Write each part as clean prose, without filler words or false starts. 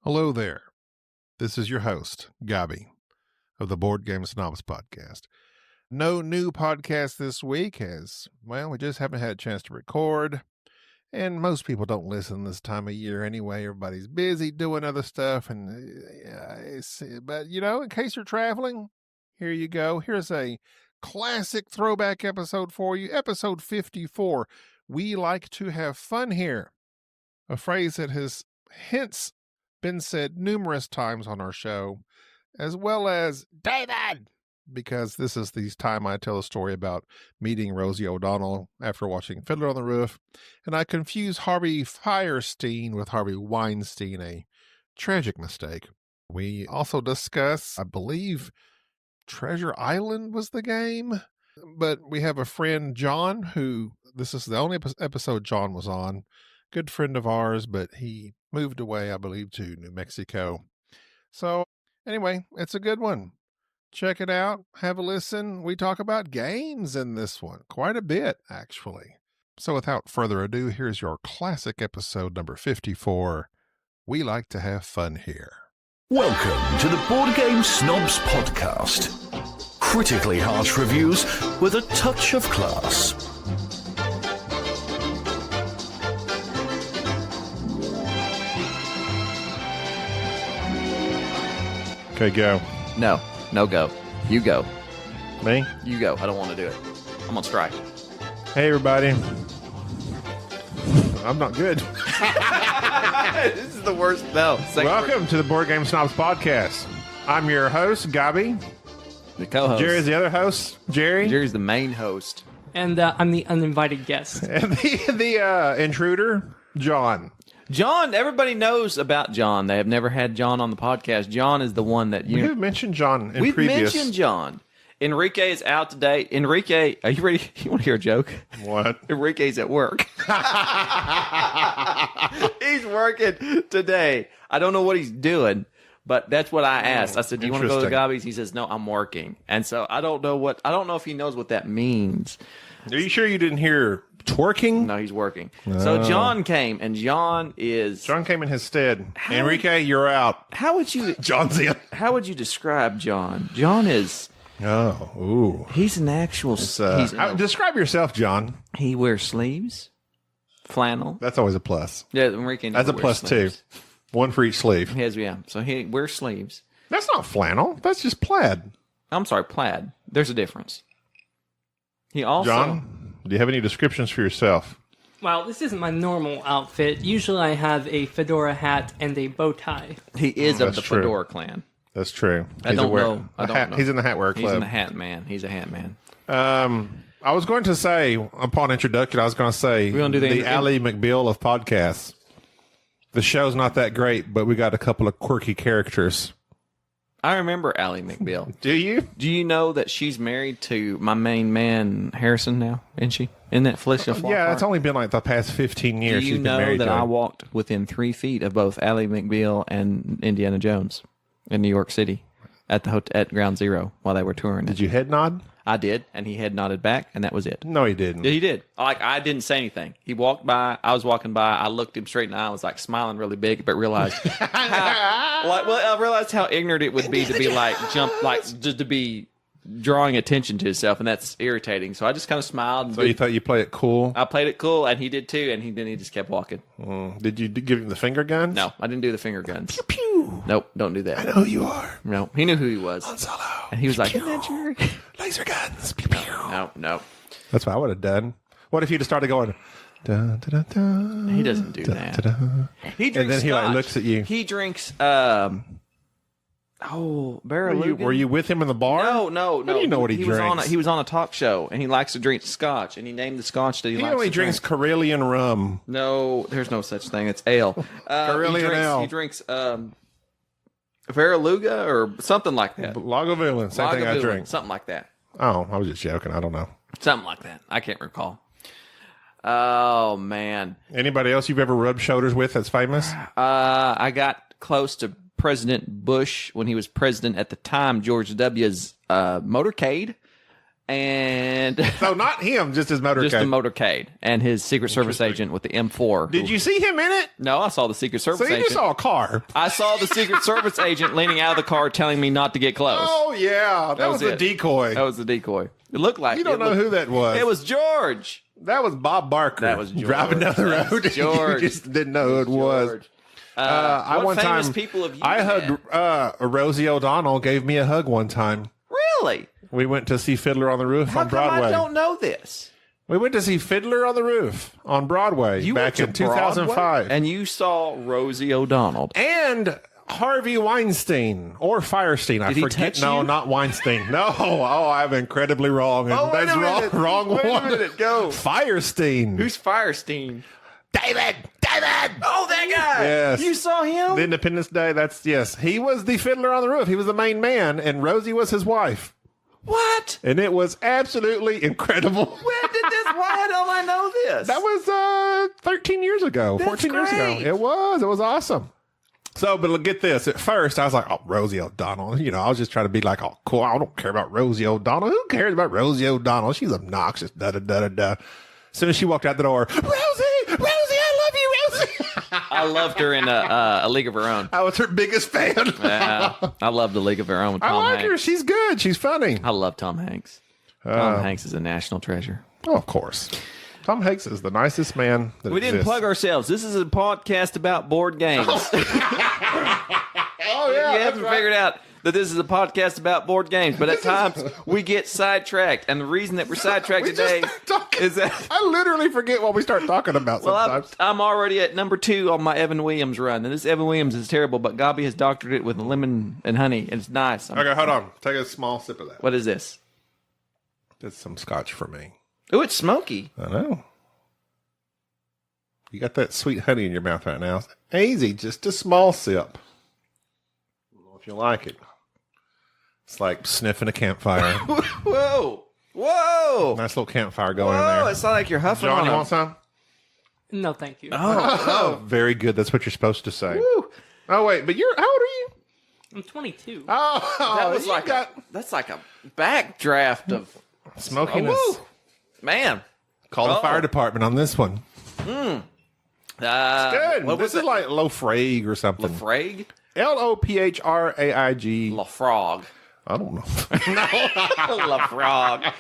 Hello there. This is your host, Gabi, of the Board Game Snobs podcast. No new podcast this week as, well, we just haven't had a chance to record. And most people don't listen this time of year anyway. Everybody's busy doing other stuff. But, in case you're traveling, here you go. Here's a classic throwback episode for you. Episode 54. We like to have fun here. A phrase that has hence been said numerous times on our show, as well as David, because this is the time I tell a story about meeting Rosie O'Donnell after watching Fiddler on the Roof, and I confuse Harvey Fierstein with Harvey Weinstein, a tragic mistake. We also discuss, I believe, Treasure Island was the game, but we have a friend, John, who, this is the only episode John was on, good friend of ours, but he moved away, I believe, to New Mexico. So, anyway, it's a good one. Check it out. Have a listen. We talk about games in this one. Quite a bit, actually. So, without further ado, here's your classic episode number 54. We like to have fun here. Welcome to the Board Game Snobs podcast. Critically harsh reviews with a touch of class. Okay, go. No go. You go. Me? You go. I don't want to do it. I'm on strike. Hey, everybody. I'm not good. This is the worst. No. Welcome to the Board Game Snobs podcast. I'm your host, Gabi. The co-host. Jerry's the other host. Jerry's the main host. And I'm the uninvited guest. And the intruder, John. John, everybody knows about John. They have never had John on the podcast. John is the one that We have mentioned John in We've previous... mentioned John. Enrique is out today. Enrique, are you ready? You want to hear a joke? What? Enrique's at work. He's working today. I don't know what he's doing, but that's what I asked. I said, do you want to go to the Gobbies? He says, no, I'm working. And so I don't know if he knows what that means. Are you sure you didn't hear twerking? No, he's working. So John came, and John came in his stead. Enrique, you're out. How would you... John's in. How would you describe John? John is... Oh, ooh. He's an actual... describe yourself, John. He wears sleeves, flannel. That's always a plus. Yeah, Enrique never That's a wears plus sleeves. too. One for each sleeve. He has, yeah. So he wears sleeves. That's not flannel. That's just plaid. I'm sorry, plaid. There's a difference. He also... John, do you have any descriptions for yourself? Well, this isn't my normal outfit. Usually I have a fedora hat and a bow tie. He is of the true. Fedora clan. That's true. I don't know. He's in the hat wear club. He's in the hat man. He's a hat man. I was going to say, upon introduction, I was going to say We're gonna do the Ally McBeal of podcasts. The show's not that great, but we got a couple of quirky characters. I remember Ally McBeal. Do you? Do you know that she's married to my main man, Harrison, now? Isn't she? Isn't that Felicia Flockhart? Yeah, it's only been like the past 15 years Do you she's been know married that to I him. walked within 3 feet of both Ally McBeal and Indiana Jones in New York City at Ground Zero while they were touring? Did you head nod? I did, and he head nodded back, and that was it. No, he didn't. Yeah, he did. Like, I didn't say anything. He walked by. I was walking by. I looked him straight in the eye. I was like smiling really big, but realized I realized how ignorant it would be to be like just to be drawing attention to himself, and that's irritating. So I just kind of smiled. So you thought you played it cool? I played it cool, and he did too. And then he just kept walking. Did you give him the finger guns? No, I didn't do the finger guns. Pew pew. Nope, don't do that. I know who you are. No, he knew who he was. Han Solo. And he was like, Pew. "Isn't that jerk?" Laser guns. Pew pew. No. That's what I would have done. What if he just started going? Da, da, da, da, He doesn't do da, that. Da, da. He drinks And then he like scotch. looks at you. He drinks. Barraluga. Were you with him in the bar? No. How do you know what he drinks? He was on a talk show, and he likes to drink scotch, and he named the scotch that he He likes only to drinks drink. Karelian rum. No, there's no such thing. It's ale. Karelian ale. He drinks Varraluga or something like that. Lagavulin, same thing I Lagavulin, drink. something like that. Oh, I was just joking. I don't know. Something like that. I can't recall. Oh, man. Anybody else you've ever rubbed shoulders with that's famous? I got close to President Bush when he was president at the time, George W.'s motorcade. and So not him, just his motorcade. just the motorcade and his Secret Service agent with the M4. Did you see him in it? No, I saw the Secret Service So you agent. just saw a car. I saw the Secret Service agent leaning out of the car telling me not to get close. Oh, yeah. That was a it. decoy. That was the decoy. It looked like You don't know who that was. It was George. That was Bob Barker. That was George. Driving down the That was road. George. You just didn't know who it was. George. I what one famous time, people have you I met? hugged Rosie O'Donnell gave me a hug one time. Really? We went to see Fiddler on the Roof How on come Broadway. I don't know this? We went to see Fiddler on the Roof on Broadway You back went in to 2005. Broadway? And you saw Rosie O'Donnell. And Harvey Weinstein or Fierstein. I Did he forget. touch No, you? not Weinstein. No. Oh, I'm incredibly wrong. Oh, wait That's a minute. wrong Wait a one. minute. Go. Fierstein. Who's Fierstein? David? Oh, that guy. Yes. You saw him? The Independence Day. Yes. He was the Fiddler on the Roof. He was the main man, and Rosie was his wife. What? And it was absolutely incredible. When did this? Why don't I know this? That was 13 years ago, That's 14 years great. ago. It was awesome. So, but get this. At first, I was like, oh, Rosie O'Donnell. You know, I was just trying to be like, oh, cool. I don't care about Rosie O'Donnell. Who cares about Rosie O'Donnell? She's obnoxious. Da-da-da-da-da. As soon as she walked out the door, Rosie, I love you, Rosie. I loved her in A League of Her Own. I was her biggest fan. I loved A League of Her Own with I Tom like Hanks. her. She's good. She's funny. I love Tom Hanks. Tom Hanks is a national treasure. Oh, of course. Tom Hanks is the nicest man that We didn't exists. plug ourselves. This is a podcast about board games. Oh, yeah. You haven't figured out that this is a podcast about board games, but at times we get sidetracked. And the reason that we're sidetracked today is that I literally forget what we start talking about sometimes. I'm already at number 2 on my Evan Williams run. And this Evan Williams is terrible, but Gabi has doctored it with lemon and honey. And it's nice. Okay, hold on. Take a small sip of that. What is this? That's some scotch for me. Oh, it's smoky. I know. You got that sweet honey in your mouth right now. Easy, just a small sip. I don't know if you like it. It's like sniffing a campfire. Whoa. Whoa. Nice little campfire going in Whoa. there. It's not like you're huffing John, on you a- want some? No, thank you. Oh, very good. That's what you're supposed to say. Woo. Oh, wait, but how old are you? I'm 22. Oh, That was you like got that's like a backdraft of smokiness. Woo. Man. Call the fire department on this one. Good. Good. This is like Lofraig or something. Lafraig? Lopphraig. Lafrog. I don't know. Lafrog.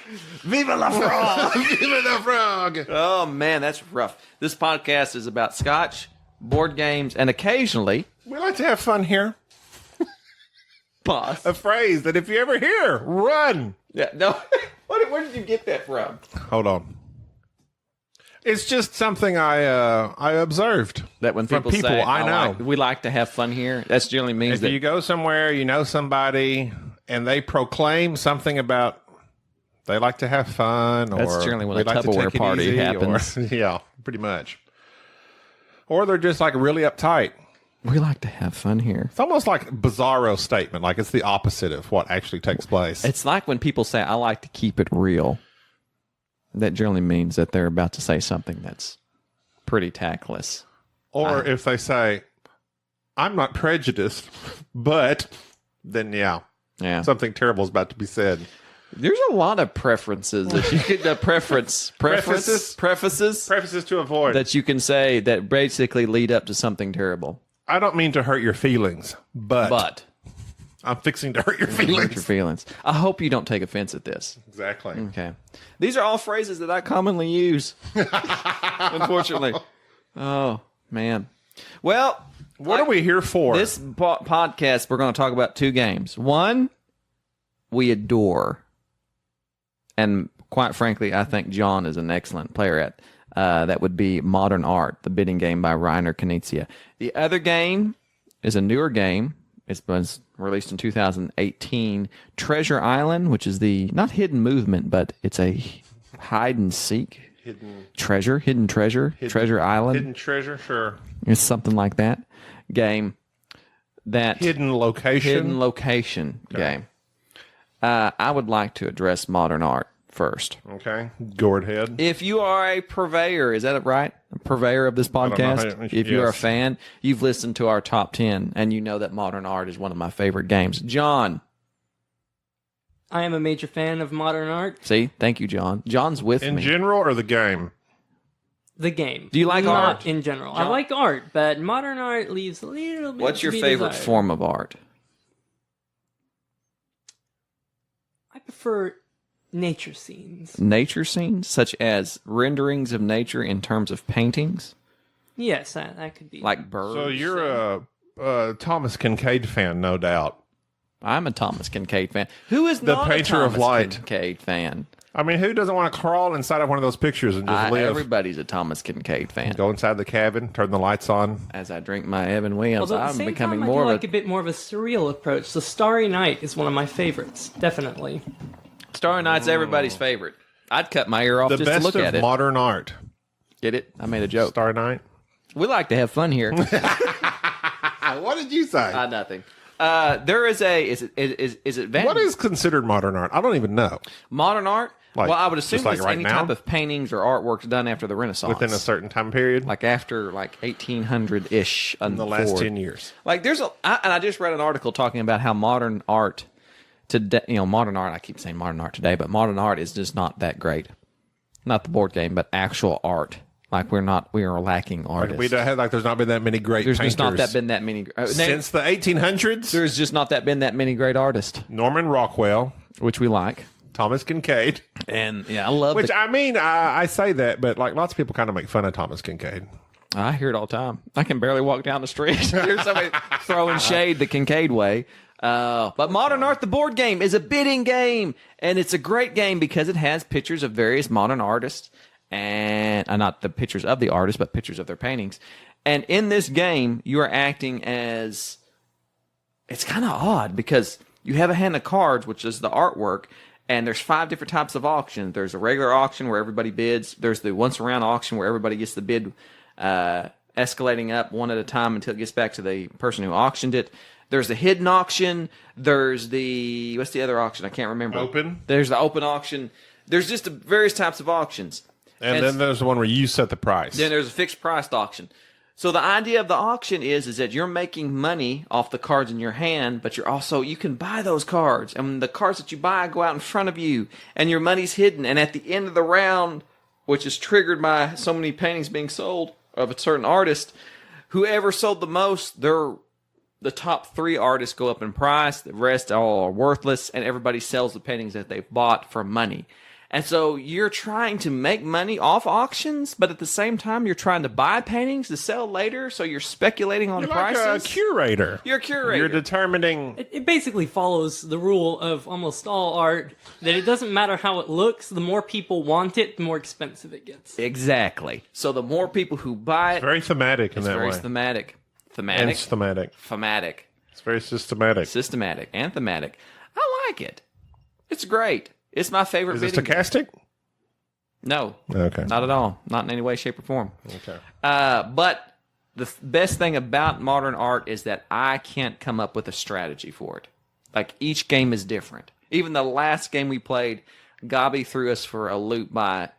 Viva la frog! Viva la frog! Oh man, that's rough. This podcast is about scotch, board games, and occasionally We like to have fun here. boss. A phrase that if you ever hear, run. Yeah, no. Where did you get that from? Hold on. It's just something I observed. That when From people, people say, I know. we like to have fun here, that generally means If that you go somewhere, you know somebody, and they proclaim something about they like to have fun, or That's generally when they a like to Tupperware take it party easy, happens. or- yeah, pretty much. Or they're just like really uptight. we like to have fun here. It's almost like a bizarro statement, like it's the opposite of what actually takes place. It's like when people say, I like to keep it real. That generally means that they're about to say something that's pretty tactless. Or if they say, I'm not prejudiced, but then, yeah, Yeah. something terrible is about to be said. There's a lot of preferences that you could prefaces Prefaces to avoid. that you can say that basically lead up to something terrible. I don't mean to hurt your feelings, but I'm fixing to hurt your hurt your feelings. feelings. I hope you don't take offense at this. Exactly. Okay. These are all phrases that I commonly use. Unfortunately. Oh, man. Well, What are we here for? this podcast, we're going to talk about 2 games. One, we adore. And quite frankly, I think John is an excellent player at. That would be Modern Art, the bidding game by Reiner Knizia. The other game is a newer game. It was released in 2018. Treasure Island, which is the, not hidden movement, but it's a hide and seek. Hidden treasure. Treasure Island. Hidden treasure, sure. It's something like that. Game. That Hidden location. game. I would like to address Modern Art first. Okay. Gourd head. If you are a purveyor, is that right? A purveyor of this don't know podcast? how- If you're a yes. fan, you've listened to our top 10, and you know that Modern Art is one of my favorite games. John, I am a major fan of modern art. See? Thank you, John. John's with In me. general or the game? The game. Do you like Not art? in general. I John? like art, but modern art leaves a little bit What's your to be favorite desired. form of art? I prefer nature scenes. Nature scenes, such as renderings of nature in terms of paintings, Yes, that could be. like birds. So you're a Thomas Kincaid fan, no doubt. I'm a Thomas Kincaid fan. Who is The not painter a of Thomas light. Kincaid fan? I mean, who doesn't want to crawl inside of one of those pictures and just live? Everybody's a Thomas Kincaid fan. Go inside the cabin, turn the lights on. As I drink my Evan Williams, Although at the I'm same becoming time, more I do of like a bit more of a surreal approach. The Starry Night is one of my favorites, definitely. Starry Night's everybody's favorite. I'd cut my ear off The just to best look of at it. modern art. Get it? I made a joke. Star Night. We like to have fun here. What did you say? Nothing. There is a is it What is considered modern art? I don't even know. modern art? Like, Well, I would assume just like it's right any now? type of paintings or artworks done after the Renaissance, Within a certain time period? like after 1800 ish. in the last 10 years. Like there's and I just read an article talking about how modern art today, modern art. I keep saying modern art today, but modern art is just not that great. Not the board game, but actual art. Like we are lacking artists. We don't have, there's not been that many great There's painters. just not been that many. Since the 1800s? There's just not been that many great artists, Norman Rockwell, which we like. Thomas Kincaid. And yeah, I love Which, I mean, I say that, but like lots of people kind of make fun of Thomas Kincaid. I hear it all the time. I can barely walk down the street. Here's somebody throwing shade the Kincaid way. But Modern Art, the board game, is a bidding game. And it's a great game because it has pictures of various modern artists. And not the pictures of the artists, but pictures of their paintings. And in this game, you are acting as... It's kind of odd because you have a hand of cards, which is the artwork. And there's 5 different types of auction. There's a regular auction where everybody bids. There's the once around auction where everybody gets the bid escalating up one at a time until it gets back to the person who auctioned it. There's the hidden auction. There's the... What's the other auction? I can't remember. Open? There's the open auction. There's just various types of auctions. And then there's the one where you set the price. Then there's a fixed priced auction. So the idea of the auction is that you're making money off the cards in your hand, but you can buy those cards. And the cards that you buy go out in front of you, and your money's hidden. And at the end of the round, which is triggered by so many paintings being sold of a certain artist, whoever sold the most, the top 3 artists go up in price. The rest all are worthless, and everybody sells the paintings that they've bought for money. And so you're trying to make money off auctions, but at the same time, you're trying to buy paintings to sell later. So you're speculating on You're prices. like a curator. You're a curator. You're determining... It basically follows the rule of almost all art that it doesn't matter how it looks. The more people want it, the more expensive it gets. Exactly. So the more people who buy it, Very thematic in it's that very way. thematic. And Thematic. thematic. Thematic. It's very systematic. Systematic and thematic. I like it. It's great. It's my favorite Is it bidding game. stochastic? No. Okay. Not at all. Not in any way, shape, or form. Okay. But the best thing about modern art is that I can't come up with a strategy for it. Like, each game is different. Even the last game we played, Gabi threw us for a loop by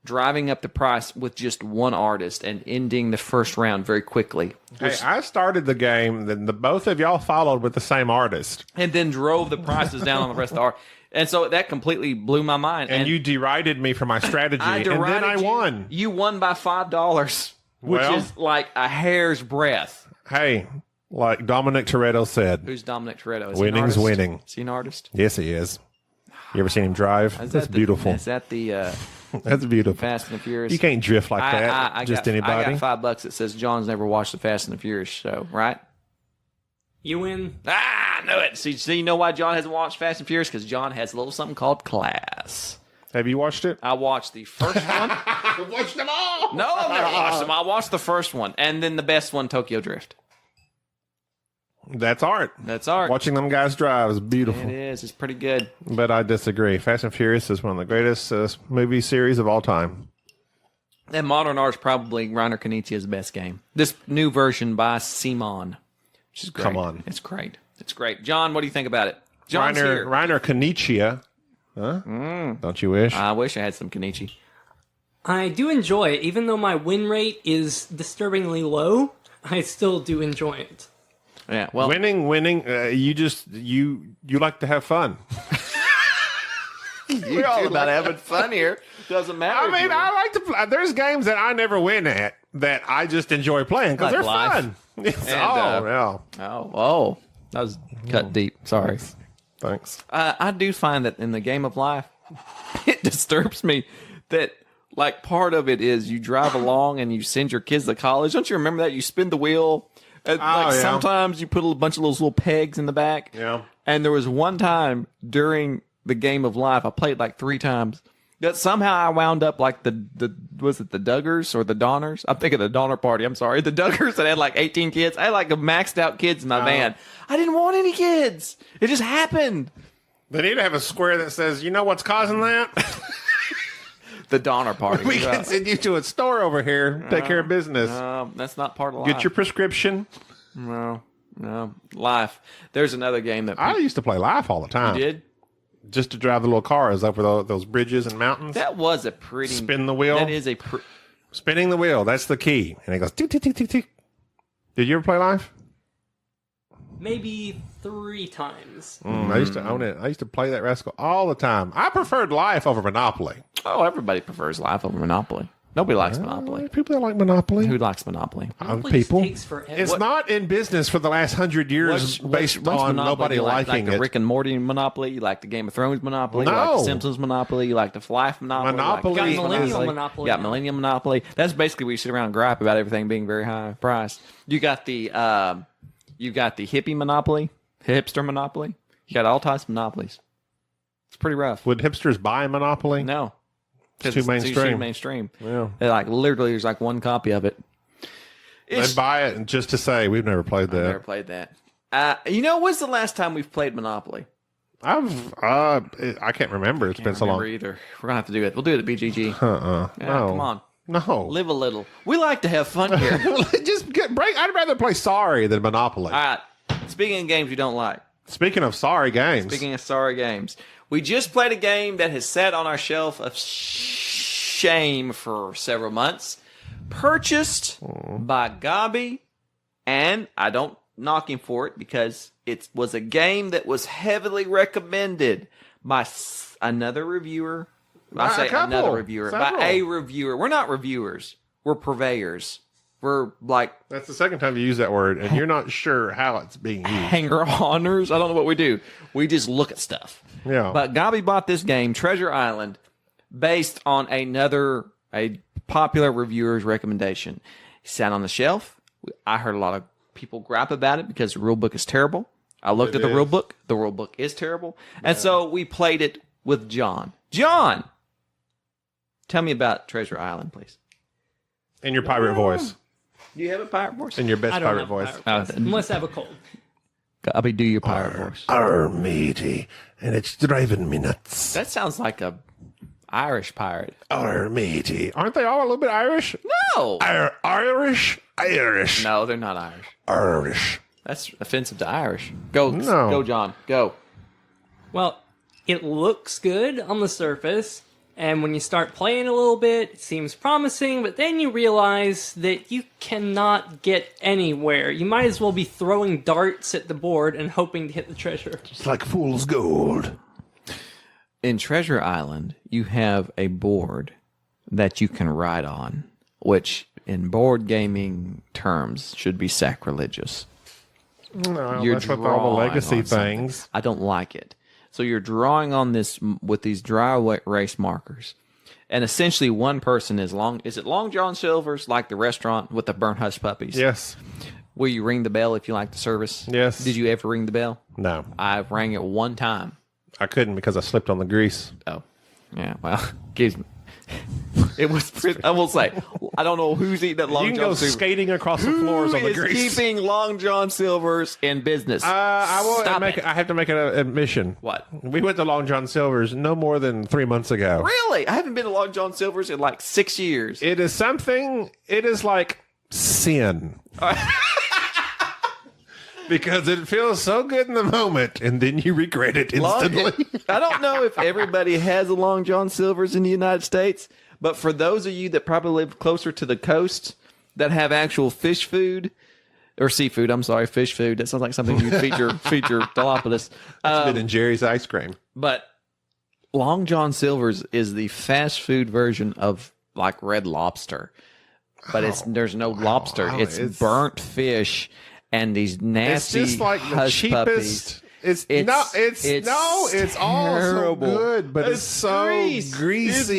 driving up the price with just one artist and ending the first round very quickly. Hey, I started the game, then both of y'all followed with the same artist. And then drove the prices down on the rest of the art. And so that completely blew my mind. And you derided me for my strategy, and then I won. You won by $5, which Well- is like a hair's breadth. Hey, like Dominic Toretto said, Who's Dominic Toretto? Is he an winning's artist? winning. Is he an artist? Yes, he is. You ever seen him drive? Is That's that beautiful. Is that the That's beautiful. Fast and the Furious? You can't drift like that. I Just got, anybody. I got $5 that says John's never watched the Fast and the Furious show, right? You win. I knew it. See, you know why John hasn't watched Fast and Furious? Because John has a little something called class. Have you watched it? I watched the first one. I've watched them all. No, I've never watched them. I watched the first one, and then the best one, Tokyo Drift. That's art. That's art. Watching them guys drive is beautiful. It is. It's pretty good. But I disagree. Fast and Furious is one of the greatest movie series of all time. And Modern Art's probably Reiner Knizia's best game. This new version by Simon, which is great. Come on. It's great. It's great. John, what do you think about it? John's here. Reiner Knizia. Huh? Don't you wish? I wish I had some Kenichi. I do enjoy it, even though my win rate is disturbingly low. I still do enjoy it. Yeah, well, winning. You like to have fun. We're all about having fun here. Doesn't matter. I mean, I like to play. There's games that I never win at that I just enjoy playing because Like they're Life. fun. It's, And, yeah. Oh, that was cut deep. Sorry. Thanks. I do find that in the game of life, it disturbs me that like part of it is you drive along and you send your kids to college. Don't you remember that? You spin the wheel. And, yeah. Sometimes you put a bunch of those little pegs in the back. Yeah. And there was one time during the game of life, I played like 3 times, that somehow I wound up like was it the Duggars or the Donners? I'm thinking the Donner Party. I'm sorry. The Duggars that had like 18 kids. I had like a maxed out kids in my van. I didn't want any kids. It just happened. They need to have a square that says, you know what's causing that? The Donner Party. We can send you to a store over here. Take care of business. That's not part of life. Get your prescription. No. Life. There's another game that I used to play Life all the time. you did. Just to drive the little cars over those bridges and mountains. That was a pretty... Spin the wheel. That is a... Spinning the wheel. That's the key. And it goes, tick, tick, tick, tick, tick. Did you ever play Life? Maybe 3 times. I used to own it. I used to play that rascal all the time. I preferred Life over Monopoly. Oh, everybody prefers Life over Monopoly. Nobody likes Monopoly. People that like Monopoly. Who likes Monopoly? Monopoly people. just takes forever. It's not in business for the last 100 years based on Monopoly nobody you like? liking Like the it. Rick and Morty Monopoly? You like the Game of Thrones Monopoly? You No. like the Simpsons Monopoly? You like the Life Monopoly? Monopoly You like Got Millennial Monopoly. Yeah, Millennium Monopoly. That's basically where you sit around and gripe about everything being very high priced. You got the hippie Monopoly, hipster Monopoly. You got all types of monopolies. It's pretty rough. Would hipsters buy Monopoly? No. It's too mainstream. Too mainstream. Yeah. They're like literally there's like one copy of it. They buy it just to say, we've never played I've never that. played that. When's the last time we've played Monopoly? I can't remember. It's been so long. Either. We're gonna have to do it. We'll do it at BGG. No. Come on, No. live a little. We like to have fun here. Just get break. I'd rather play Sorry than Monopoly. All right. Speaking of games you don't like. Speaking of sorry games. Speaking of sorry games, we just played a game that has sat on our shelf of shame for several months. Purchased by Gabi, and I don't knock him for it because it was a game that was heavily recommended by another reviewer. I say another reviewer. By a reviewer. We're not reviewers. We're purveyors. We're like... That's the second time you use that word, and you're not sure how it's being used. hanger-oners. I don't know what we do. We just look at stuff. Yeah. But Gabi bought this game, Treasure Island, based on a popular reviewer's recommendation. It sat on the shelf. I heard a lot of people gripe about it because the rule book is terrible. I looked at the rule book. The rule book is terrible. And so we played it with John. John! Tell me about Treasure Island, please. In your pirate voice. Do you have a pirate voice? In your best I don't pirate have a voice. pirate voice, unless I have a cold. Gabi, do your pirate voice. Arr, matey, and it's driving me nuts. That sounds like a Irish pirate. Arr, matey. Aren't they all a little bit Irish? No! Irish? Irish. No, they're not Irish. Irish. That's offensive to Irish. Go, No. Go, John. Go. Well, it looks good on the surface, and when you start playing a little bit, it seems promising, but then you realize that you cannot get anywhere. You might as well be throwing darts at the board and hoping to hit the treasure. It's like fool's gold. In Treasure Island, you have a board that you can ride on, which in board gaming terms should be sacrilegious. No, You're that's with all the drawing legacy on something. things. I don't like it. So you're drawing on this with these dry erase markers. And essentially one person is it Long John Silver's, like the restaurant with the burnt hush puppies? Yes. Will you ring the bell if you like the service? Yes. Did you ever ring the bell? No, I rang it one time. I couldn't because I slipped on the grease. Oh, yeah. Well, gives me. It was. I will say, I don't know who's eating that Long You can John go Silver. skating across the floors on the Who is grease. keeping Long John Silver's in business? I will Stop make. it. I have to make an admission. What? We went to Long John Silver's no more than 3 months ago. Really? I haven't been to Long John Silver's in like 6 years. It is something. It is like sin. Because it feels so good in the moment, and then you regret it instantly. I don't know if everybody has a Long John Silver's in the United States, but for those of you that probably live closer to the coast that have actual fish food or seafood, I'm sorry, fish food. That sounds like something you feature Dilopoulos. It's been in Jerry's ice cream. But Long John Silver's is the fast food version of like Red Lobster, but there's no lobster. Wow, It's burnt fish and these nasty it's just like the hush cheapest. puppies. It's all so terrible. good, but it's so greasy,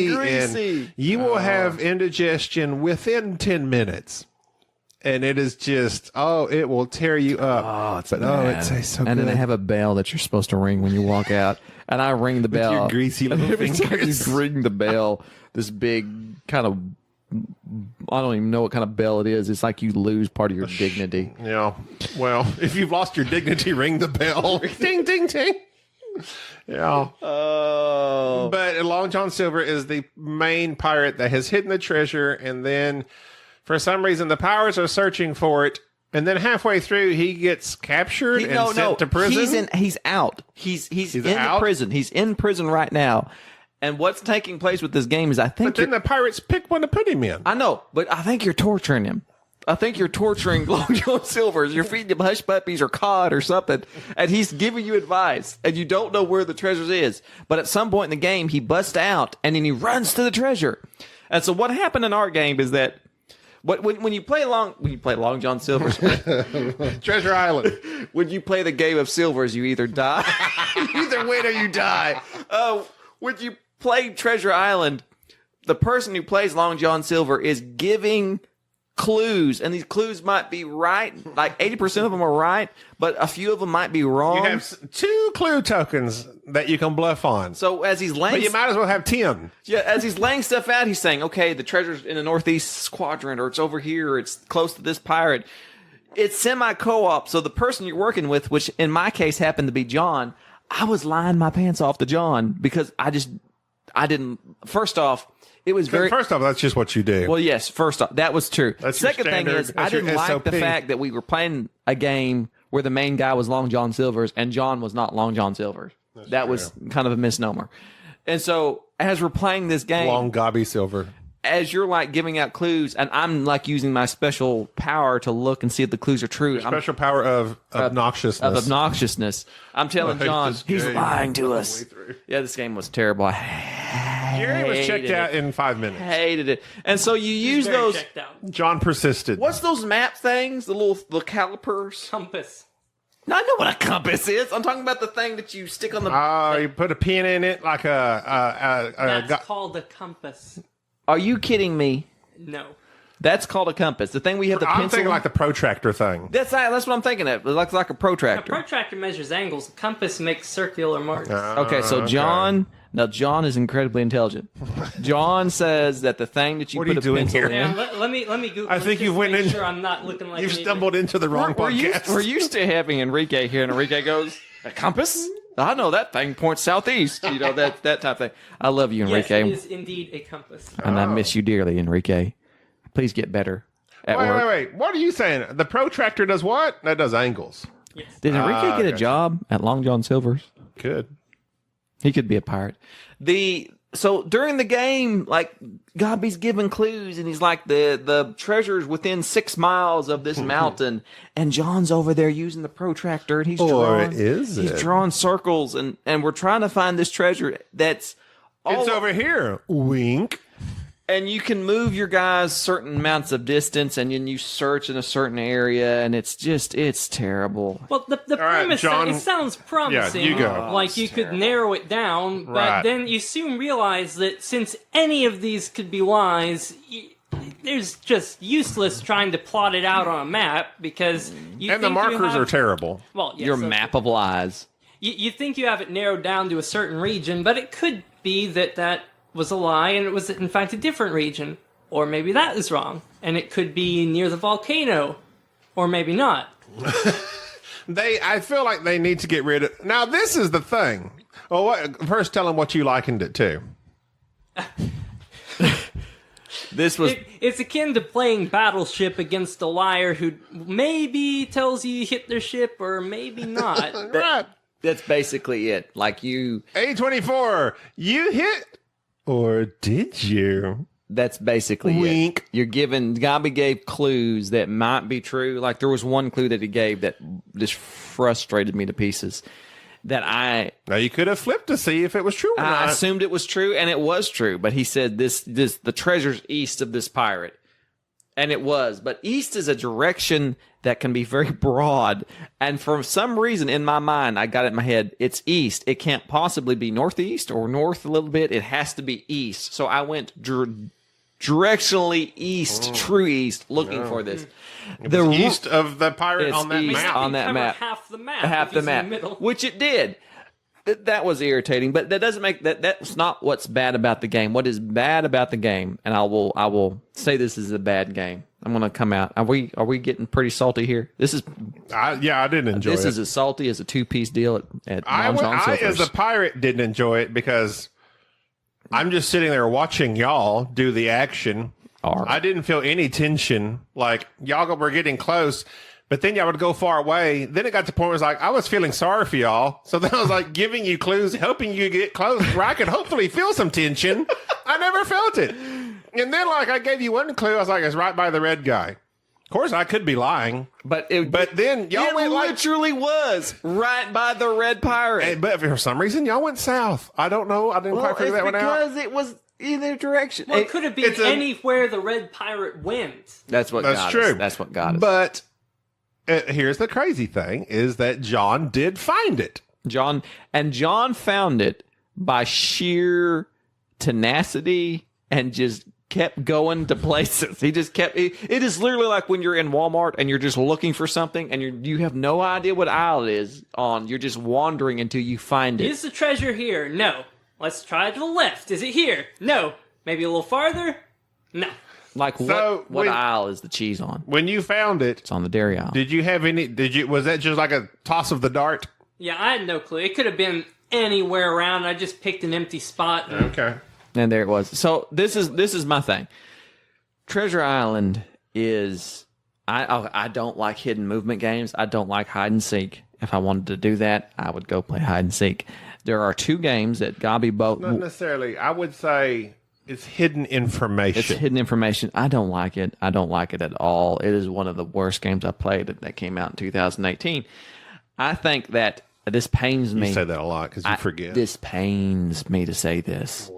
It's greasy. and you will have indigestion within 10 minutes. And it is just, it will tear you up. It tastes so good. And then they have a bell that you're supposed to ring when you walk out. And I ring the bell. your greasy little And every time fingers. you ring the bell, this big kind of, I don't even know what kind of bell it is. It's like you lose part of your dignity. Yeah. Well, if you've lost your dignity, ring the bell. Ding, ding, ding. Yeah. Oh. But Long John Silver is the main pirate that has hidden the treasure, and then for some reason the pirates are searching for it, and then halfway through he gets captured and sent to prison. He's out. He's in out? prison. He's in prison right now. And what's taking place with this game is But then the pirates pick one to put him in. I know, but I think you're torturing him. I think you're torturing Long John Silver's. You're feeding him hush puppies or cod or something, and he's giving you advice, and you don't know where the treasure is. But at some point in the game, he busts out, and then he runs to the treasure. And so what happened in our game is that when you play Long John Silver's, Treasure Island. when you play the game of Silvers, you either die, Either win or you die. when you play Treasure Island, the person who plays Long John Silver is giving clues, and these clues might be right, like 80% of them are right, but a few of them might be wrong. You have 2 clue tokens that you can bluff on. So as he's laying, But you might as well have 10. as he's laying stuff out, he's saying, "Okay, the treasure's in the northeast quadrant, or it's over here, or it's close to this pirate." It's semi-co-op, so the person you're working with, which in my case happened to be John, I was lying my pants off to John because I didn't. First off, it was very. First off, that's just what you do. Well, yes. First off, that was true. That's your Second thing standard- is, I that's your didn't like the SOP. fact that we were playing a game where the main guy was Long John Silver's and John was not Long John Silver's. That was kind of a misnomer. And so, as we're playing this game, Long Gobby Silver. as you're like giving out clues, and I'm like using my special power to look and see if the clues are true. Special power of obnoxiousness. Of obnoxiousness. I'm telling I hate John, this he's game. lying to All the us. way through. Yeah, this game was terrible. I Jerry was checked hated out it. in 5 minutes. Hated it. And so you use Very those. checked out. John persisted. What's those map things? The calipers? Compass. No, I know what a compass is. I'm talking about the thing that you stick on the. Oh, you put a pin in it like That's called a compass. Are you kidding me? No. That's called a compass. The thing we have the I'm pencil. thinking like the protractor thing. That's what I'm thinking of. Like a A protractor. protractor measures angles. A compass makes circular marks. Okay, so John. Now John is incredibly intelligent. John says that the thing that you What are put you a doing pencil here? in. Yeah, let me Google. I think this you to went make in- Sure, I'm not looking like You've an idiot. stumbled into the wrong podcast. We're used to having Enrique here, and Enrique goes, "A compass? I know that thing points southeast." You know that type of thing. I love you, Yes, Enrique, it is indeed a compass. and I miss you dearly, Enrique. Please get better at Wait, work. wait. What are you saying? The protractor does what? That does angles. Yes. Did Enrique get a gotcha. job at Long John Silver's? Good. He could be a pirate. So during the game, like Gobby's giving clues, and he's like the treasure's within 6 miles of this mountain, and John's over there using the protractor, and he's drawing circles, and we're trying to find this treasure that's It's over here. Wink. and you can move your guys certain amounts of distance, and then you search in a certain area, and it's terrible. Well, the right, premise, John. it sounds promising. Yeah, you go. Like you could narrow it down, but Right. then you soon realize that since any of these could be lies, there's just useless trying to plot it out on a map because you And the think you markers have- are terrible. Well, yes, Your that's- map of lies. You think you have it narrowed down to a certain region, but it could be that was a lie and it was in fact a different region. Or maybe that is wrong, and it could be near the volcano. Or maybe not. I feel like they need to get rid of... Now, this is the thing. Well, first tell them what you likened it to. This was It's akin to playing Battleship against a liar who maybe tells you hit their ship or maybe not. Right. that's basically it. Like you. A24, you hit... Or did you? That's basically Wink. it. You're giving. Gobby gave clues that might be true. Like there was one clue that he gave that just frustrated me to pieces. that I Now, you could have flipped to see if it was true or I not. assumed it was true, and it was true. But he said the treasure's east of this pirate. And it was. But east is a direction that can be very broad. And for some reason in my mind, I got it in my head, it's east. It can't possibly be northeast or north a little bit. It has to be east. So I went directionally east, true east, looking for this. It was east of the pirate on that east map. on that map. Half the map. Half if the he's in map. middle. Which it did. That was irritating, but that doesn't make that's not what's bad about the game. What is bad about the game, and I will say this is a bad game. I'm going to come out. Are we getting pretty salty here? This is I didn't enjoy it. This is as salty as a 2-piece deal at I, Long John as Silver's. a pirate, didn't enjoy it because I'm just sitting there watching y'all do the action. I didn't feel any tension. Like, y'all were getting close, but then y'all would go far away. Then it got to the point where it was like, I was feeling sorry for y'all. So then I was like giving you clues, helping you get close where I could hopefully feel some tension. I never felt it. And then, like, I gave you one clue. I was like, it's right by the red guy. Of course, I could be lying. But then y'all went like... literally was right by the red pirate. But for some reason, y'all went south. I don't know. I didn't quite figure that one out. Because it was either direction. Well, it could have been anywhere the red pirate went. That's what got true. us. That's what got us. But here's the crazy thing, is that John did find it. John found it by sheer tenacity and just kept going to places. He just kept it is literally like when you're in Walmart and you're just looking for something and you have no idea what aisle it is on. You're just wandering until you find it. Is the treasure here? No. Let's try to the left. Is it here? No. Maybe a little farther? No. Like what aisle is the cheese on? When you found it, it's on the dairy aisle. Did you have any was that just like a toss of the dart? Yeah, I had no clue. It could have been anywhere around. I just picked an empty spot. Okay. And there it was. So this is my thing. Treasure Island is I don't like hidden movement games. I don't like hide and seek. If I wanted to do that, I would go play hide and seek. There are 2 games that Gabi both. Not necessarily. I would say it's hidden information. It's hidden information. I don't like it. I don't like it at all. It is one of the worst games I played that came out in 2018. I think that this pains me. You say that a lot because you forget. This pains me to say this.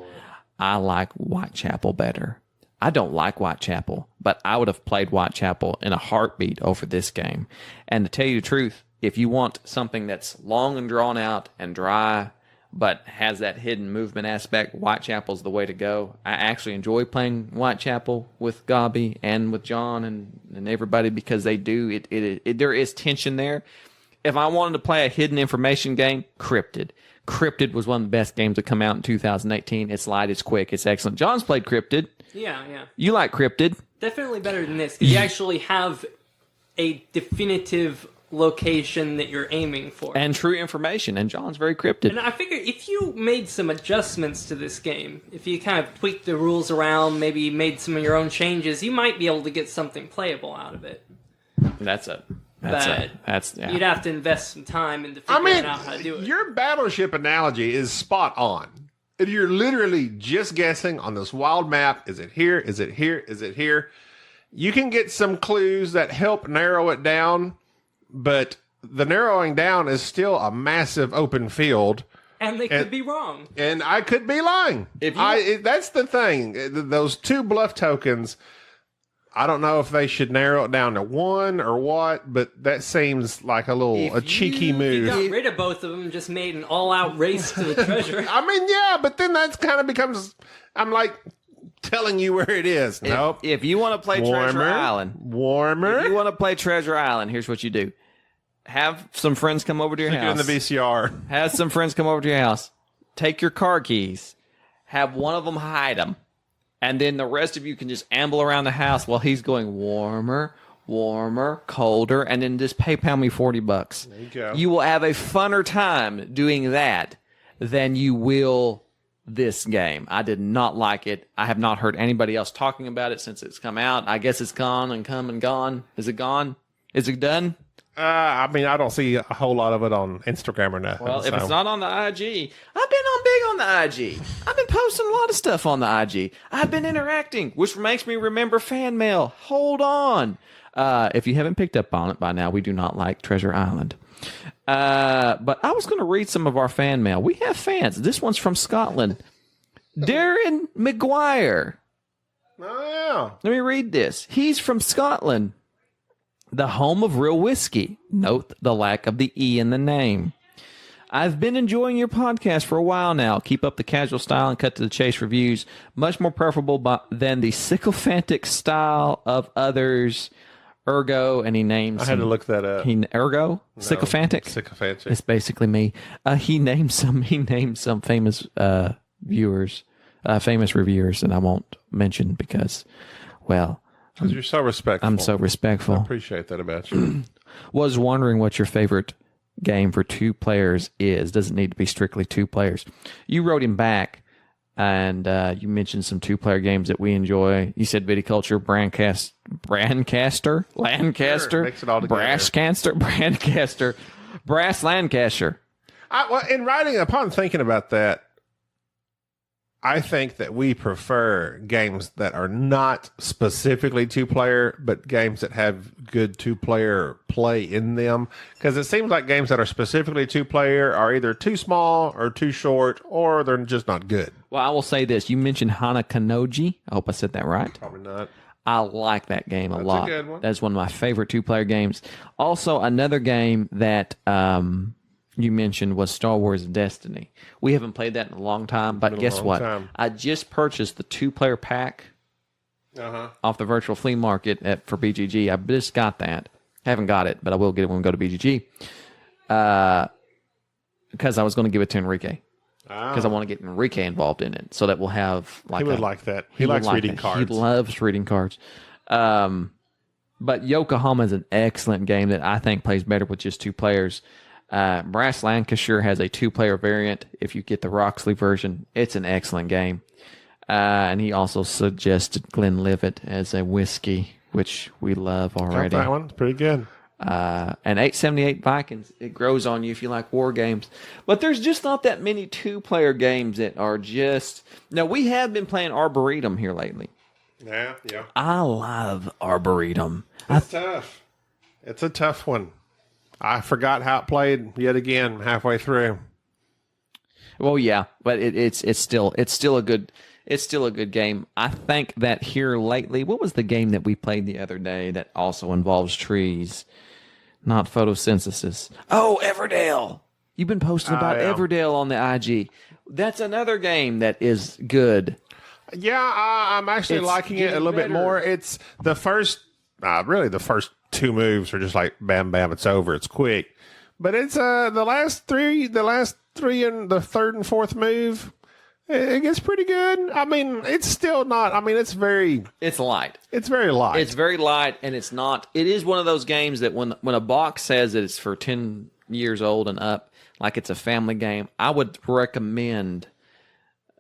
I like Whitechapel better. I don't like Whitechapel, but I would have played Whitechapel in a heartbeat over this game. And to tell you the truth, if you want something that's long and drawn out and dry, but has that hidden movement aspect, Whitechapel's the way to go. I actually enjoy playing Whitechapel with Gabi and with John and everybody because they do. There is tension there. If I wanted to play a hidden information game, Cryptid. Cryptid was one of the best games that come out in 2018. It's light, it's quick, it's excellent. John's played Cryptid. Yeah. You like Cryptid. Definitely better than this, because you actually have a definitive location that you're aiming for. And true information, and John's very Cryptid. And I figure if you made some adjustments to this game, if you kind of tweaked the rules around, maybe made some of your own changes, you might be able to get something playable out of it. You'd have to invest some time into figuring out how to do it. Your battleship analogy is spot on. You're literally just guessing on this wild map. Is it here? Is it here? Is it here? You can get some clues that help narrow it down, but the narrowing down is still a massive open field. And they could be wrong. And I could be lying. That's the thing. Those 2 bluff tokens, I don't know if they should narrow it down to 1 or what, but that seems like a cheeky move. If you got rid of both of them and just made an all-out race to the treasure. I mean, yeah, but then that kind of becomes, I'm like telling you where it is. Nope. If you want to play Treasure Island. If you want to play Treasure Island, here's what you do. Have some friends come over to your house. In the VCR. Have some friends come over to your house. Take your car keys. Have one of them hide them. And then the rest of you can just amble around the house while he's going warmer, colder, and then just PayPal me $40. There you go. You will have a funner time doing that than you will this game. I did not like it. I have not heard anybody else talking about it since it's come out. I guess it's gone and come and gone. Is it gone? Is it done? I mean, I don't see a whole lot of it on Instagram or nothing. Well, if it's not on the IG, I've been on big on the IG. I've been posting a lot of stuff on the IG. I've been interacting, which makes me remember fan mail. Hold on. If you haven't picked up on it by now, we do not like Treasure Island. But I was going to read some of our fan mail. We have fans. This one's from Scotland. Darren McGuire. Oh, yeah. Let me read this. He's from Scotland, the home of real whiskey. Note the lack of the E in the name. I've been enjoying your podcast for a while now. Keep up the casual style and cut to the chase reviews. Much more preferable than the sycophantic style of others. Ergo, and he names... I had to look that up. Ergo? No, sycophantic? Sycophantic. It's basically me. He named some famous viewers, famous reviewers, and I won't mention because, well... Because you're so respectful. I'm so respectful. I appreciate that about you. Was wondering what your favorite game for 2 players is. Doesn't need to be strictly 2 players. You wrote him back, and you mentioned some 2-player games that we enjoy. You said Viticulture, Lancaster, Sure, mix it all together. Brass Lancaster. In writing, upon thinking about that, I think that we prefer games that are not specifically 2-player, but games that have good 2-player play in them. Because it seems like games that are specifically 2-player are either too small or too short, or they're just not good. Well, I will say this. You mentioned Hanakanoji. I hope I said that right. Probably not. I like that game a lot. That's a good one. That's one of my favorite 2-player games. Also, another game that you mentioned was Star Wars Destiny. We haven't played that in a long time, but guess what? I just purchased the 2-player pack off the virtual flea market for BGG. I just got that. Haven't got it, but I will get it when we go to BGG. Because I was going to give it to Enrique. Because I want to get Enrique involved in it, so that we'll have like he would like that. He likes reading cards. He loves reading cards. But Yokohama is an excellent game that I think plays better with just 2 players. Brass Lancashire has a 2-player variant. If you get the Roxley version, it's an excellent game. And he also suggested Glenlivet as a whiskey, which we love already. That one's pretty good. And 878 Vikings, it grows on you if you like war games. But there's just not that many 2-player games that are just... Now, we have been playing Arboretum here lately. Yeah. I love Arboretum. It's tough. It's a tough one. I forgot how it played yet again halfway through. Well, yeah, but it's still a good game. I think that here lately, what was the game that we played the other day that also involves trees, not photosynthesis? Oh, Everdale. You've been posting about Everdale on the IG. That's another game that is good. Yeah, I'm actually liking it a little bit more. It's the first, really the first 2 moves are just like bam, bam, it's over, it's quick. But it's the last three and the third and fourth move, it gets pretty good. I mean, it's still not. I mean, it's light. It's light. It's very light. It's very light, and it's not. It is one of those games that when a box says that it's for 10 years old and up, like it's a family game, I would recommend.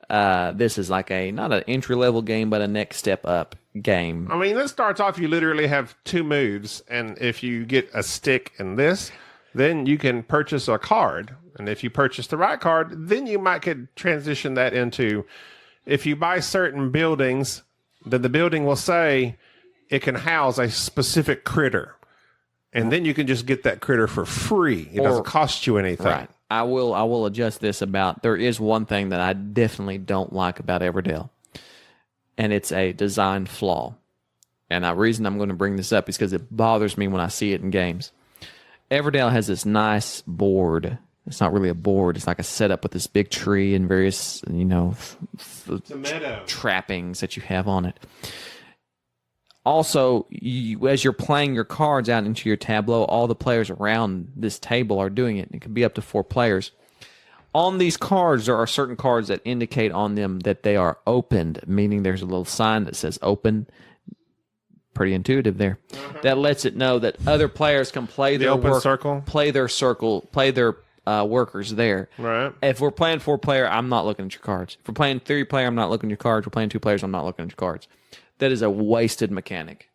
This is like not an entry level game, but a next step up game. I mean, this starts off, you literally have 2 moves, and if you get a stick in this, then you can purchase a card. And if you purchase the right card, then you could transition that into, if you buy certain buildings, then the building will say it can house a specific critter. And then you can just get that critter for free. It doesn't cost you anything. Right. I will adjust this about, there is one thing that I definitely don't like about Everdale, and it's a design flaw. And the reason I'm going to bring this up is because it bothers me when I see it in games. Everdale has this nice board. It's not really a board. It's like a setup with this big tree and various, trappings that you have on it. Also, as you're playing your cards out into your tableau, all the players around this table are doing it. It can be up to 4 players. On these cards, there are certain cards that indicate on them that they are opened, meaning there's a little sign that says open. Pretty intuitive there. That lets it know that other players can play their circle, play their workers there. Right. If we're playing 4-player, I'm not looking at your cards. If we're playing 3-player, I'm not looking at your cards. If we're playing 2 players, I'm not looking at your cards. That is a wasted mechanic.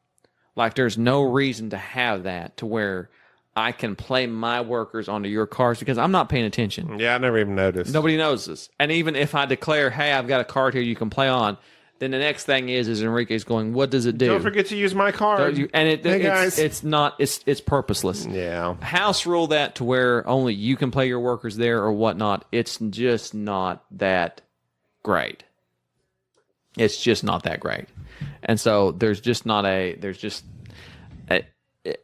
Like, there's no reason to have that to where I can play my workers onto your cards because I'm not paying attention. Yeah, I never even noticed. Nobody knows this. And even if I declare, hey, I've got a card here you can play on, Then the next thing is Enrique's going, what does it do? Don't forget to use my card. It's purposeless. Yeah. House rule that to where only you can play your workers there or whatnot. It's just not that great. It's just not that great. And so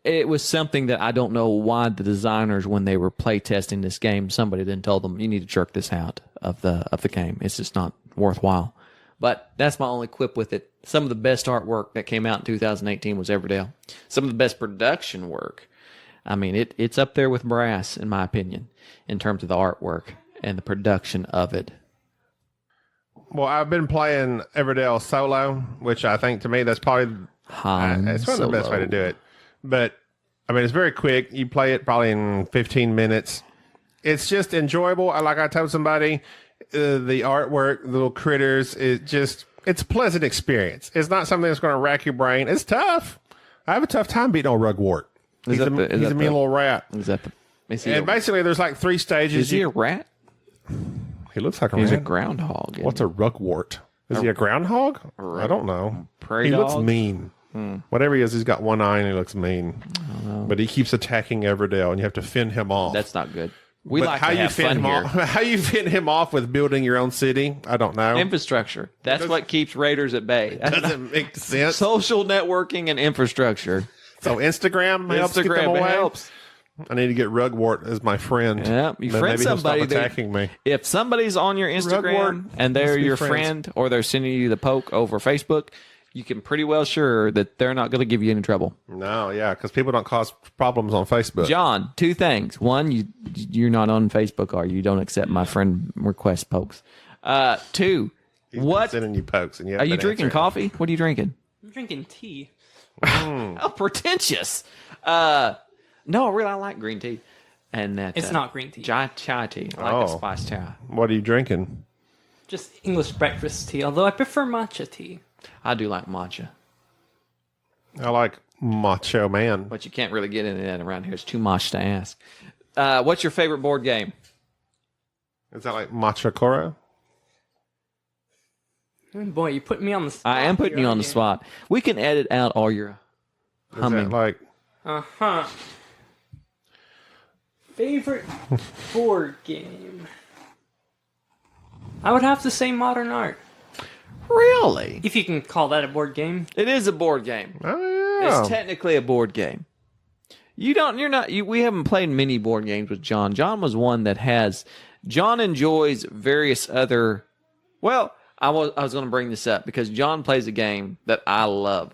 it was something that I don't know why the designers, when they were play testing this game, somebody then told them, you need to jerk this out of the game. It's just not worthwhile. But that's my only quip with it. Some of the best artwork that came out in 2018 was Everdell. Some of the best production work. I mean, it's up there with Brass, in my opinion, in terms of the artwork and the production of it. Well, I've been playing Everdell solo, which I think to me that's probably it's one of the best way to do it. But I mean, it's very quick. You play it probably in 15 minutes. It's just enjoyable. Like I told somebody, the artwork, the little critters, it's a pleasant experience. It's not something that's going to rack your brain. It's tough. I have a tough time beating on Rugwort. He's a mean little rat. And basically, there's like 3 stages. Is he a rat? He looks like a rat. He's a groundhog. What's a Rugwort? Is he a groundhog? I don't know. Prairie he dog? looks mean. Whatever he is, he's got one eye and he looks mean. But he keeps attacking Everdell, and you have to fend him off. That's not good. We like to have fun here. How you fend him off with building your own city? I don't know. Infrastructure. That's what keeps raiders at bay. Doesn't make sense. Social networking and infrastructure. So Instagram helps keep them away? Helps. I need to get Rugwort as my friend. Yeah, you friend somebody. Attacking me. If somebody's on your Instagram and they're your friend, or they're sending you the poke over Facebook, you can pretty well sure that they're not going to give you any trouble. No, yeah, because people don't cause problems on Facebook. John, 2 things. One, you're not on Facebook, are you? You don't accept my friend request pokes. 2, He's sending you pokes, and are you drinking coffee? What are you drinking? I'm drinking tea. How pretentious. No, really, I like green tea. And that it's not green tea. Chai tea. I like a spiced chai. What are you drinking? Just English breakfast tea, although I prefer matcha tea. I do like matcha. I like Macho Man. But you can't really get into that around here. It's too much to ask. What's your favorite board game? Is that like Matcha Koro? Boy, you put me on the spot. I am putting you on the spot. We can edit out all your humming. Is that like... Uh-huh. Favorite board game? I would have to say Modern Art. Really? If you can call that a board game. It is a board game. Oh, yeah. It's technically a board game. We haven't played many board games with John. John was one that John enjoys various other, I was going to bring this up because John plays a game that I love.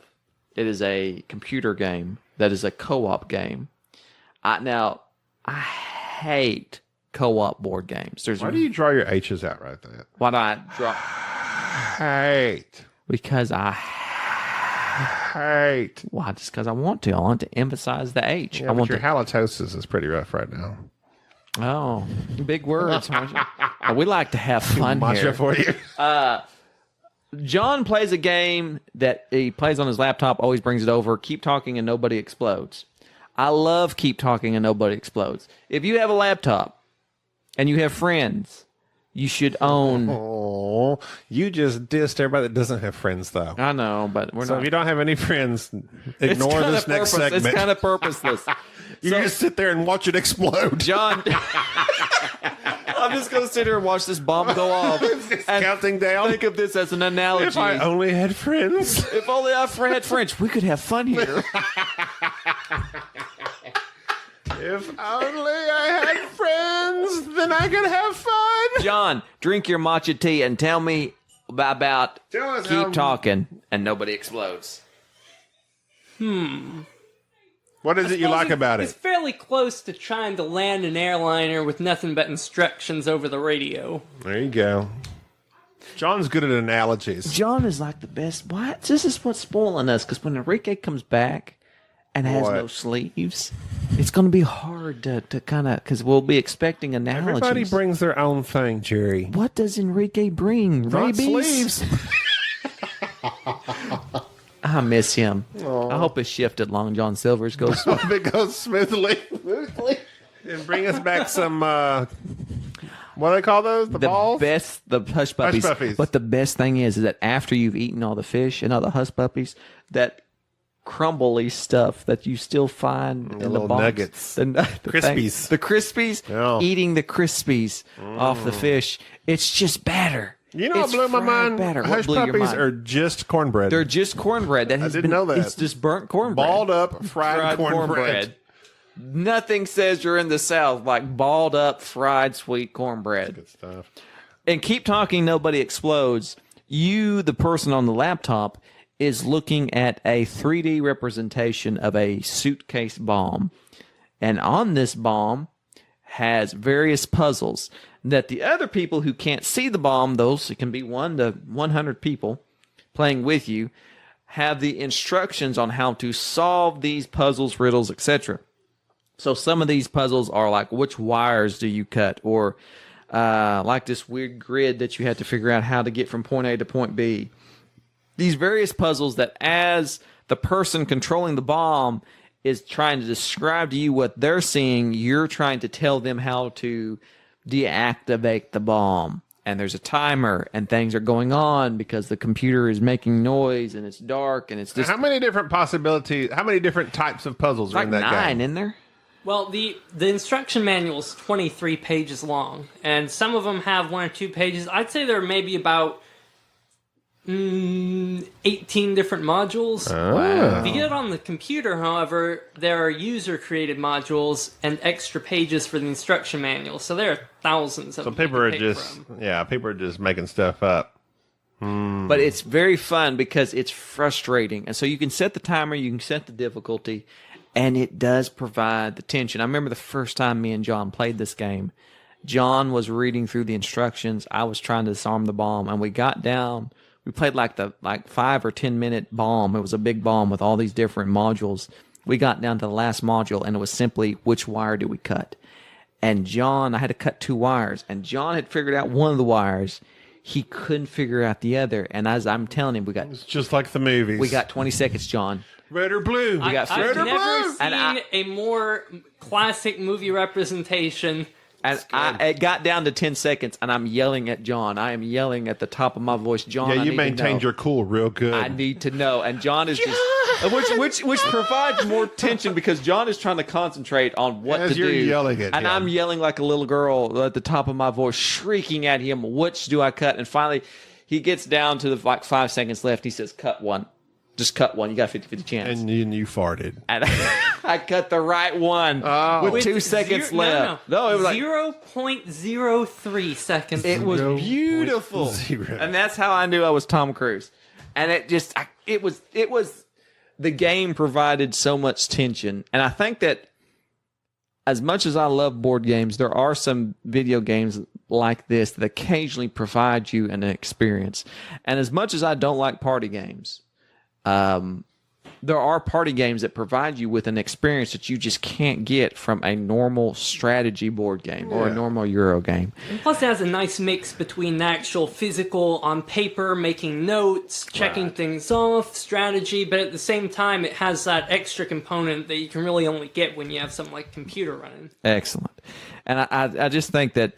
It is a computer game that is a co-op game. I hate co-op board games. Why do you draw your H's out right there? Why do I draw? Hate. Because I hate. Why? Just because I want to. I want to emphasize the H. Yeah, your halitosis is pretty rough right now. Oh, big words. We like to have fun here. For you. John plays a game that he plays on his laptop, always brings it over. Keep talking and nobody explodes. I love Keep Talking and Nobody Explodes. If you have a laptop and you have friends, you should own... Oh, you just dissed everybody that doesn't have friends, though. I know, but we're not... So if you don't have any friends, ignore this next segment. It's kind of purposeless. You just sit there and watch it explode. John... I'm just going to sit here and watch this bomb go off. And counting down. Think of this as an analogy. If I only had friends. If only I had friends, we could have fun here. If only I had friends, then I could have fun. John, drink your matcha tea and tell me about Keep Talking and Nobody Explodes. What is it you like about It's it? fairly close to trying to land an airliner with nothing but instructions over the radio. There you go. John's good at analogies. John is like the best. What? This is what's spoiling us, because when Enrique comes back and has no sleeves, it's going to be hard to kind of, because we'll be expecting analogies. Everybody brings their own thing, Jerry. What does Enrique bring? Not Rabies? sleeves. I miss him. Aww. I hope his shift at Long John Silver's goes Hope it goes smoothly. And bring us back some What do they call those? The balls? The hush puppies. Hush puppies. But the best thing is that after you've eaten all the fish and all the hush puppies, that crumbly stuff that you still find in the little box, nuggets. the Crispies. the crispies, Yeah. eating the crispies off the fish. It's just batter. You know what It's blew my fried mind? batter. What Hush blew your puppies mind? are just cornbread. They're just cornbread. That has didn't been, know that. It's just burnt cornbread. Balled up, fried cornbread. Nothing says you're in the South like balled up, fried, sweet cornbread. Good stuff. And keep talking, nobody explodes. You, the person on the laptop, is looking at a 3D representation of a suitcase bomb. And on this bomb has various puzzles that the other people who can't see the bomb, those it can be 1 to 100 people playing with you, have the instructions on how to solve these puzzles, riddles, etc. So some of these puzzles are like, which wires do you cut? Or like this weird grid that you have to figure out how to get from point A to point B. These various puzzles that as the person controlling the bomb is trying to describe to you what they're seeing, you're trying to tell them how to deactivate the bomb. And there's a timer and things are going on because the computer is making noise and it's dark and it's just How many different possibilities, how many different types of puzzles are like in that 9 game? in there. Well, the instruction manual is 23 pages long, and some of them have 1 or 2 pages. I'd say there are maybe about 18 different modules. Wow. If you get it on the computer, however, there are user-created modules and extra pages for the instruction manual. So there are thousands of So them. people you are can pick just, from. people are just making stuff up. But it's very fun because it's frustrating. And so you can set the timer, you can set the difficulty, and it does provide the tension. I remember the first time me and John played this game. John was reading through the instructions. I was trying to disarm the bomb, and we got down. We played like 5 or 10 minute bomb. It was a big bomb with all these different modules. We got down to the last module, and it was simply, which wire do we cut? And John, I had to cut 2 wires, and John had figured out one of the wires. He couldn't figure out the other. And as I'm telling him, It's just like the movies. we got 20 seconds, John. red or blue. We got I've red or never blue. seen And a more classic movie representation. And it got down to 10 seconds, and I'm yelling at John. I am yelling at the top of my voice. John, Yeah, I you need to maintained know. your cool real good. I need to know. And John is just, which provides more tension because John is trying to concentrate on what As to you're do. yelling at and him. I'm yelling like a little girl at the top of my voice, shrieking at him, which do I cut? And finally, he gets down to the 5 seconds left. He says, cut one. Just cut one. You got a 50-50 chance. and you farted. And I cut the right one with With 2 seconds left. No, it was like 0.03 seconds. it was beautiful, 0.0. and that's how I knew I was Tom Cruise. And it was the game provided so much tension, and I think that as much as I love board games, there are some video games like this that occasionally provide you an experience. And as much as I don't like party games, there are party games that provide you with an experience that you just can't get from a normal strategy board game or a normal Euro game. And plus, it has a nice mix between the actual physical on paper, making notes, checking things off, strategy, but at the same time, it has that extra component that you can really only get when you have something like computer running. Excellent. And I just think that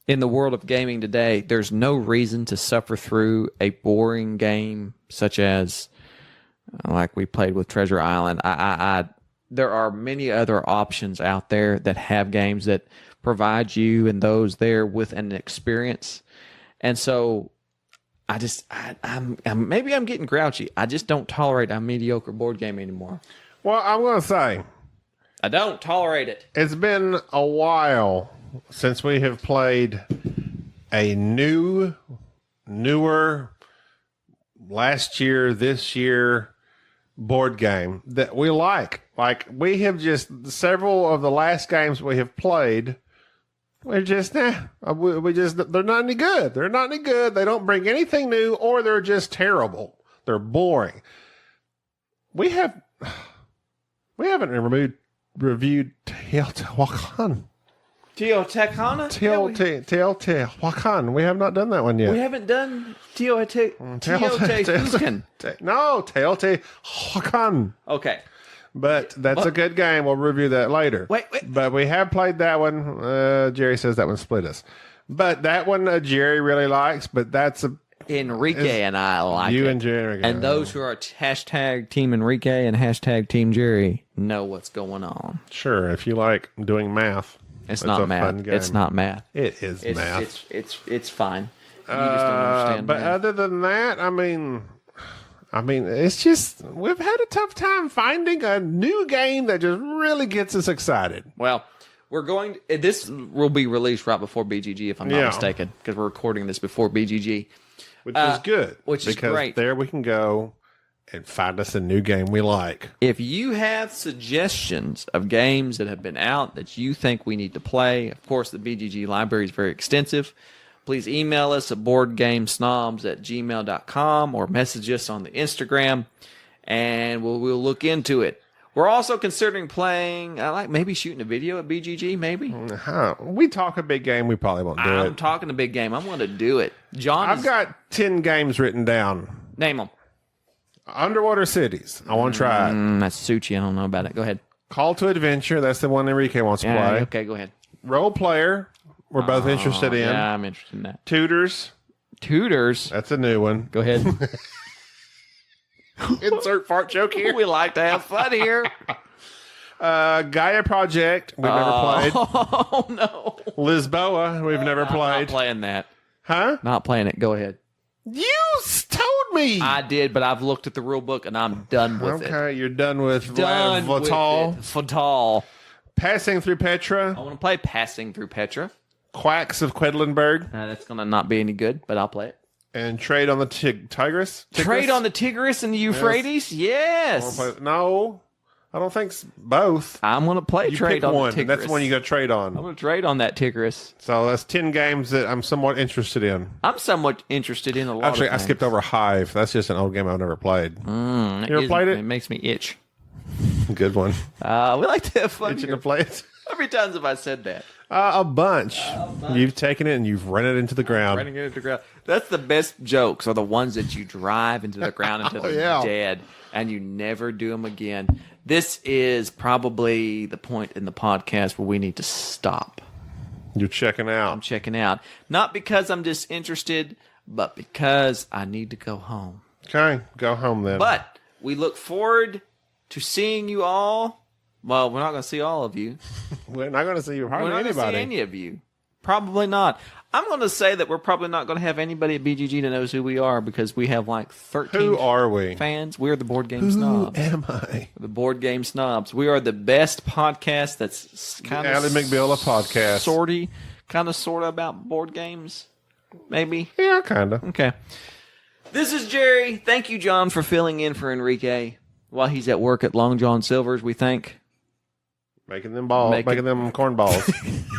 in the world of gaming today, there's no reason to suffer through a boring game such as like we played with Treasure Island. There are many other options out there that have games that provide you and those there with an experience. And so I'm maybe I'm getting grouchy. I just don't tolerate a mediocre board game anymore. Well, I'm going to say, I don't tolerate it. it's been a while since we have played a newer, last year, this year board game that we like. Like, we have just, several of the last games we have played, we're just, they're not any good. They're not any good. They don't bring anything new, or they're just terrible. They're boring. We haven't reviewed Teotihuacan. Teotihuacan. We have not done that one yet. We haven't done Teotihuacan. No, Teotihuacan. Okay. But that's a good game. We'll review that later. Wait. But we have played that one. Jerry says that one split us. But that one Jerry really likes, but that's Enrique and I like you it. and Jerry. And those who are hashtag Team Enrique and hashtag Team Jerry know what's going on. Sure, if you like doing math. It's not math. It's not math. It is math. It's fine. You just don't understand but math. other than that, I mean, it's just we've had a tough time finding a new game that just really gets us excited. Well, this will be released right before BGG, if I'm not mistaken, because we're recording this before BGG. Which is good. Which is because great. There we can go and find us a new game we like. If you have suggestions of games that have been out that you think we need to play, of course, the BGG library is very extensive. Please email us at boardgamesnobs@gmail.com or message us on the Instagram, and we'll look into it. We're also considering playing, maybe shooting a video at BGG, maybe. We talk a big game, we probably won't do it. I'm talking a big game. I'm going to do it. John, I've got 10 games written down. Name them. Underwater Cities. I want to try it. That suits you. I don't know about it. Go ahead. Call to Adventure. That's the one Enrique wants to play. Okay, go ahead. Role Player. We're both interested in. Yeah, I'm interested in that. Tutors. That's a new one. Go ahead. Insert fart joke here. We like to have fun here. Gaia Project. We've never played. Oh, no. Lisboa. We've never I'm played. not playing that. Huh? Not playing it. Go ahead. You told me. I did, but I've looked at the rule book and I'm done with it. Okay, you're done with Fatal. Fatal. Passing Through Petra. I want to play Passing Through Petra. Quacks of Quedlinburg. That's going to not be any good, but I'll play it. And Trade on the Tigris. Trade on the Tigris and the Euphrates? Yes. No, I don't think both. I'm going to play You Trade pick on one. the Tigris. That's the one you got to trade on. I'm going to trade on that Tigris. So that's 10 games that I'm somewhat interested in. I'm somewhat interested in a lot Actually, of I skipped over Hive. That's just an old game I've never played. You ever played it? It makes me itch. Good one. We like to have fun. Itching to play it? How many times have I said that? A bunch. You've taken it and you've run it into the ground. Running it into the ground. That's the best jokes, are the ones that you drive into the ground until they're dead, and you never do them again. This is probably the point in the podcast where we need to stop. You're checking out. I'm checking out. Not because I'm disinterested, but because I need to go home. Okay, go home then. But we look forward to seeing you all. Well, we're not going to see all of you. We're not going to see hardly We're not going to see anybody. any of you. Probably not. I'm going to say that we're probably not going to have anybody at BGG that knows who we are because we have like 13 Who are we? fans. We're the Board Game Snobs. Who am I? The Board Game Snobs. We are the best podcast that's kind of Ally McBeal podcast. Kind of sort of about board games. Maybe. Yeah, kind of. Okay. This is Jerry. Thank you, John, for filling in for Enrique while he's at work at Long John Silver's, we think. Making them corn balls.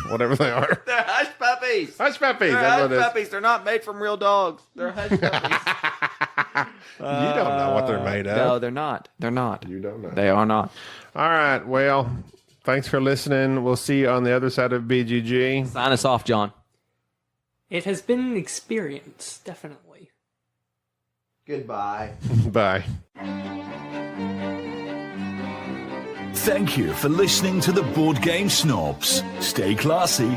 Whatever they are. They're hush puppies. Hush puppies. They're That's hush what it is. puppies. They're not made from real dogs. They're hush puppies. You don't know what they're made of. No, they're not. They're not. You don't know. They are not. All right. Well, thanks for listening. We'll see you on the other side of BGG. Sign us off, John. It has been an experience, definitely. Goodbye. Bye. Thank you for listening to the Board Game Snobs. Stay classy.